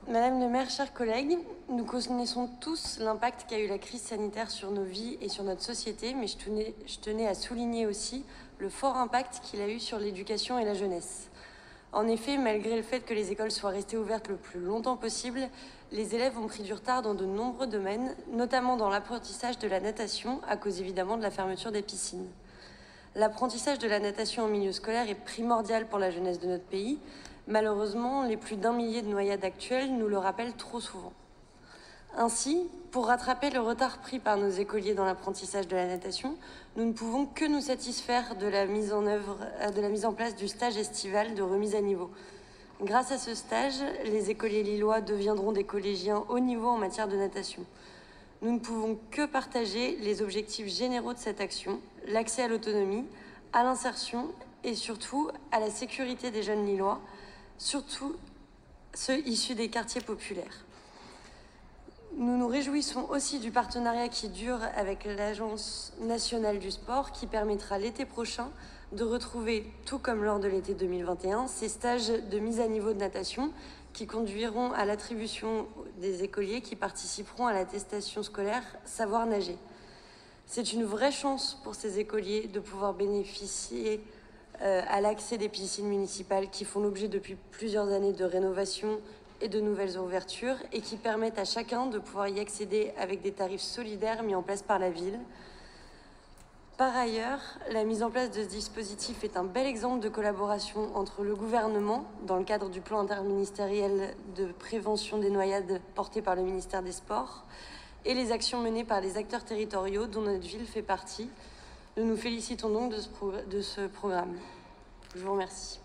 Madame le maire, chers collègues, nous connaissons tous l'impact qu'a eu la crise sanitaire sur nos vies et sur notre société, mais je tenais à souligner aussi le fort impact qu'il a eu sur l'éducation et la jeunesse. En effet, malgré le fait que les écoles soient restées ouvertes le plus longtemps possible, les élèves ont pris du retard dans de nombreux domaines, notamment dans l'apprentissage de la natation, à cause évidemment de la fermeture des piscines. L'apprentissage de la natation en milieu scolaire est primordial pour la jeunesse de notre pays. Malheureusement, les plus d'1 millier de noyades actuelles nous le rappellent trop souvent. Ainsi, pour rattraper le retard pris par nos écoliers dans l'apprentissage de la natation, nous ne pouvons que nous satisfaire de la mise en place du stage estival de remise à niveau. Grâce à ce stage, les écoliers lillois deviendront des collégiens haut niveau en matière de natation. Nous ne pouvons que partager les objectifs généraux de cette action, l'accès à l'autonomie, à l'insertion et surtout à la sécurité des jeunes lillois, surtout ceux issus des quartiers populaires. Nous nous réjouissons aussi du partenariat qui dure avec l'Agence nationale du sport qui permettra l'été prochain de retrouver, tout comme lors de l'été 2021, ces stages de mise à niveau de natation qui conduiront à l'attribution des écoliers qui participeront à l'attestation scolaire Savoir nager. C'est une vraie chance pour ces écoliers de pouvoir bénéficier à l'accès des piscines municipales qui font l'objet depuis plusieurs années de rénovation et de nouvelles ouvertures et qui permettent à chacun de pouvoir y accéder avec des tarifs solidaires mis en place par la ville. Par ailleurs, la mise en place de ce dispositif est un bel exemple de collaboration entre le gouvernement, dans le cadre du plan interministériel de prévention des noyades porté par le ministère des Sports, et les actions menées par les acteurs territoriaux dont notre ville fait partie. Nous nous félicitons donc de ce programme. Je vous remercie.